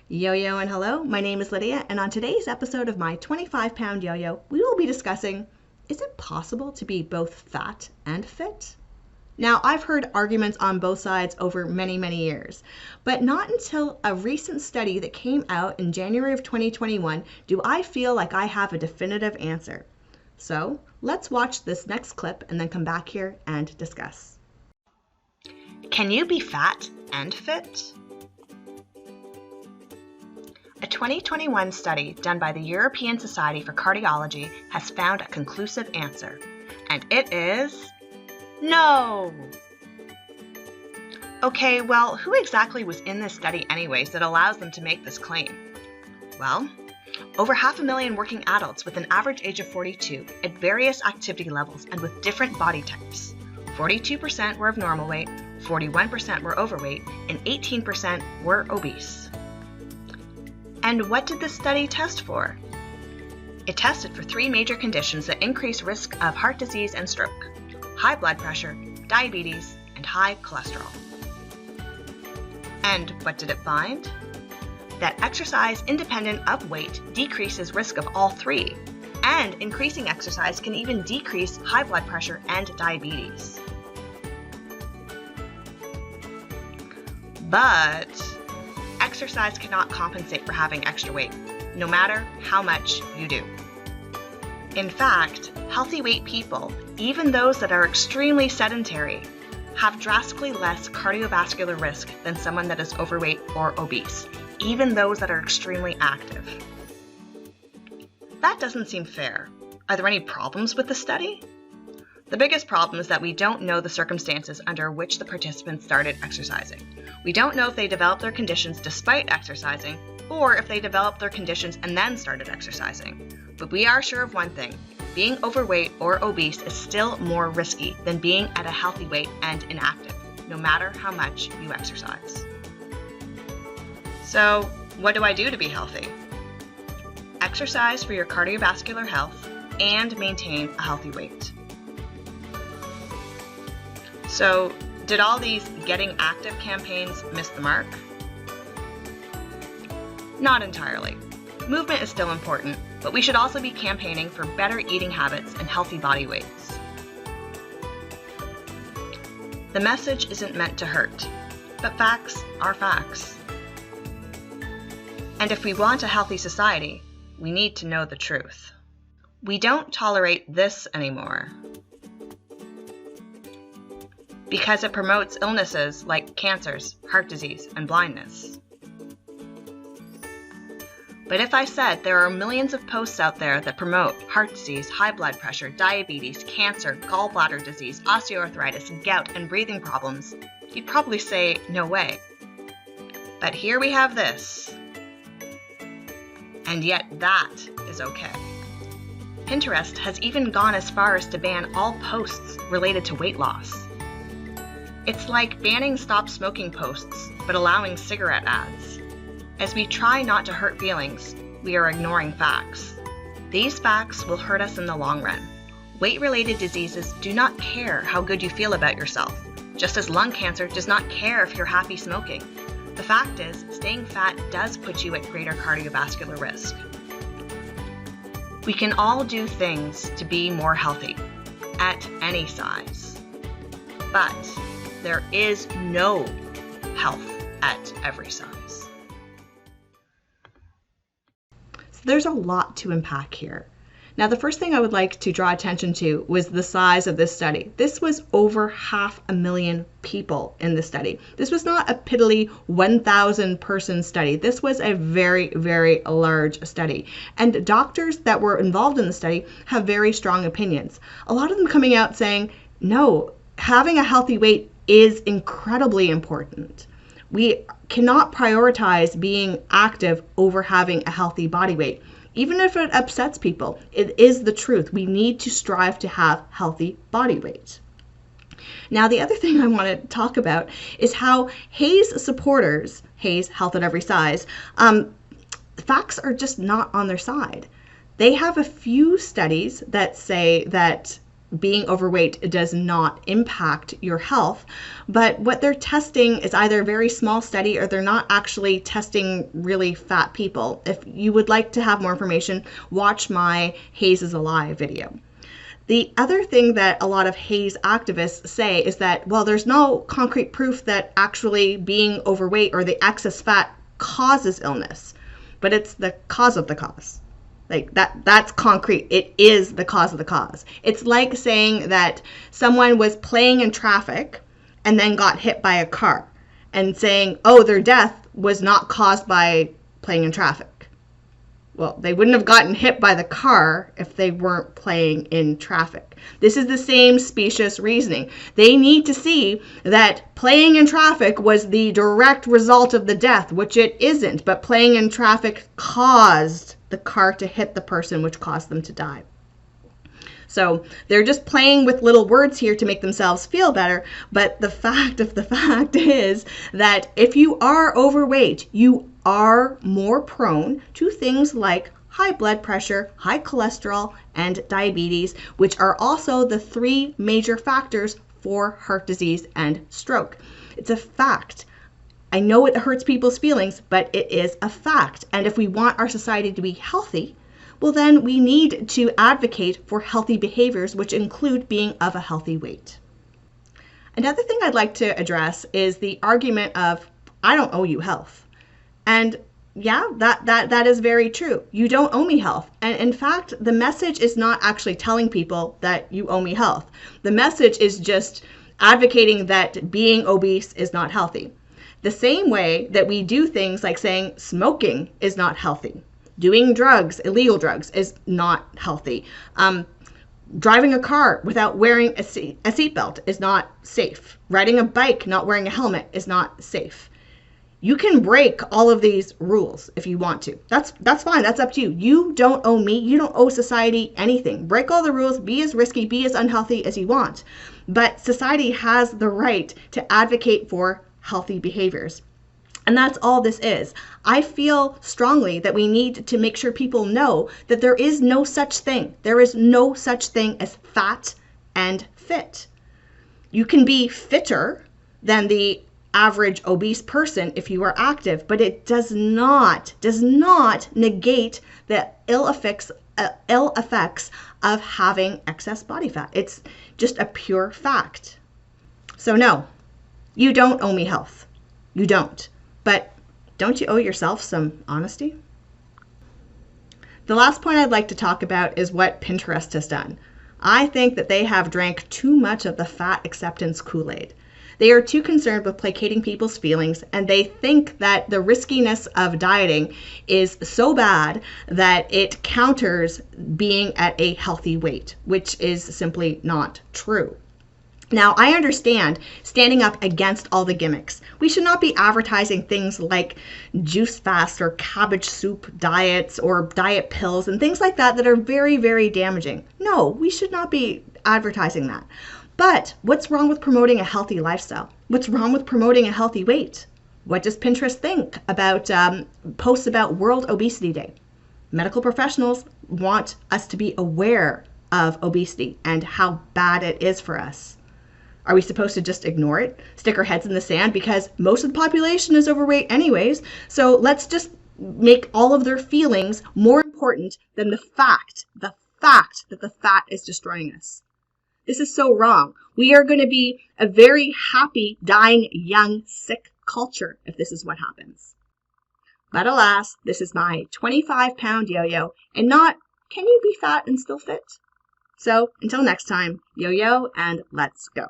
Yo-yo and hello, my name is Lydia, and on today's episode of my 25-pound yo-yo, we will be discussing, is it possible to be both fat and fit? Now, I've heard arguments on both sides over many, many years, but not until a recent study that came out in January of 2021 do I feel like I have a definitive answer. So, let's watch this next clip and then come back here and discuss. Can you be fat and fit? A 2021 study done by the European Society for Cardiology has found a conclusive answer, and it is no! Okay, well, who exactly was in this study anyways that allows them to make this claim? Well, over 500,000 working adults with an average age of 42 at various activity levels and with different body types. 42% were of normal weight, 41% were overweight, and 18% were obese. And what did this study test for? It tested for 3 major conditions that increase risk of heart disease and stroke: high blood pressure, diabetes, and high cholesterol. And what did it find? That exercise independent of weight decreases risk of all 3, and increasing exercise can even decrease high blood pressure and diabetes. But exercise cannot compensate for having extra weight, no matter how much you do. In fact, healthy weight people, even those that are extremely sedentary, have drastically less cardiovascular risk than someone that is overweight or obese, even those that are extremely active. That doesn't seem fair. Are there any problems with the study? The biggest problem is that we don't know the circumstances under which the participants started exercising. We don't know if they developed their conditions despite exercising, or if they developed their conditions and then started exercising. But we are sure of one thing: being overweight or obese is still more risky than being at a healthy weight and inactive, no matter how much you exercise. So, what do I do to be healthy? Exercise for your cardiovascular health and maintain a healthy weight. So, did all these getting active campaigns miss the mark? Not entirely. Movement is still important, but we should also be campaigning for better eating habits and healthy body weights. The message isn't meant to hurt, but facts are facts. And if we want a healthy society, we need to know the truth. We don't tolerate this anymore, because it promotes illnesses like cancers, heart disease, and blindness. But if I said there are millions of posts out there that promote heart disease, high blood pressure, diabetes, cancer, gallbladder disease, osteoarthritis, gout, and breathing problems, you'd probably say, no way. But here we have this. And yet that is okay. Pinterest has even gone as far as to ban all posts related to weight loss. It's like banning stop smoking posts, but allowing cigarette ads. As we try not to hurt feelings, we are ignoring facts. These facts will hurt us in the long run. Weight-related diseases do not care how good you feel about yourself, just as lung cancer does not care if you're happy smoking. The fact is, staying fat does put you at greater cardiovascular risk. We can all do things to be more healthy, at any size. But there is no health at every size. So there's a lot to unpack here. Now, the first thing I would like to draw attention to was the size of this study. This was over 500,000 people in the study. This was not a piddly 1,000 person study. This was a very, very large study. And doctors that were involved in the study have very strong opinions. A lot of them coming out saying, no, having a healthy weight is incredibly important. We cannot prioritize being active over having a healthy body weight. Even if it upsets people, it is the truth. We need to strive to have healthy body weight. Now, the other thing I want to talk about is how HAES supporters, HAES, Health at Every Size, facts are just not on their side. They have a few studies that say that being overweight does not impact your health. But what they're testing is either a very small study or they're not actually testing really fat people. If you would like to have more information, watch my Haze is a Lie video. The other thing that a lot of Haze activists say is that, well, there's no concrete proof that actually being overweight or the excess fat causes illness, but it's the cause of the cause. Like that's concrete. It is the cause of the cause. It's like saying that someone was playing in traffic and then got hit by a car and saying, oh, their death was not caused by playing in traffic. Well, they wouldn't have gotten hit by the car if they weren't playing in traffic. This is the same specious reasoning. They need to see that playing in traffic was the direct result of the death, which it isn't, but playing in traffic caused the car to hit the person, which caused them to die. So they're just playing with little words here to make themselves feel better. But the fact of the fact is that if you are overweight, you are more prone to things like high blood pressure, high cholesterol, and diabetes, which are also the 3 major factors for heart disease and stroke. It's a fact. I know it hurts people's feelings, but it is a fact. And if we want our society to be healthy, well, then we need to advocate for healthy behaviors, which include being of a healthy weight. Another thing I'd like to address is the argument of, I don't owe you health. And yeah, that is very true. You don't owe me health. And in fact, the message is not actually telling people that you owe me health. The message is just advocating that being obese is not healthy. The same way that we do things like saying smoking is not healthy. Doing drugs, illegal drugs, is not healthy. Driving a car without wearing a seatbelt is not safe. Riding a bike not wearing a helmet is not safe. You can break all of these rules if you want to. That's fine. That's up to you. You don't owe me. You don't owe society anything. Break all the rules. Be as risky, be as unhealthy as you want. But society has the right to advocate for healthy behaviors. And that's all this is. I feel strongly that we need to make sure people know that there is no such thing. There is no such thing as fat and fit. You can be fitter than the average obese person if you are active, but it does not negate the ill effects of having excess body fat. It's just a pure fact. So no, you don't owe me health. You don't. But don't you owe yourself some honesty? The last point I'd like to talk about is what Pinterest has done. I think that they have drank too much of the fat acceptance Kool-Aid. They are too concerned with placating people's feelings, and they think that the riskiness of dieting is so bad that it counters being at a healthy weight, which is simply not true. Now, I understand standing up against all the gimmicks. We should not be advertising things like juice fast or cabbage soup diets or diet pills and things like that are very, very damaging. No, we should not be advertising that. But what's wrong with promoting a healthy lifestyle? What's wrong with promoting a healthy weight? What does Pinterest think about posts about World Obesity Day? Medical professionals want us to be aware of obesity and how bad it is for us. Are we supposed to just ignore it, stick our heads in the sand because most of the population is overweight anyways? So let's just make all of their feelings more important than the fact that the fat is destroying us. This is so wrong. We are going to be a very happy, dying, young, sick culture if this is what happens. But alas, this is my 25-pound yo-yo and not, can you be fat and still fit? So until next time, yo-yo and let's go.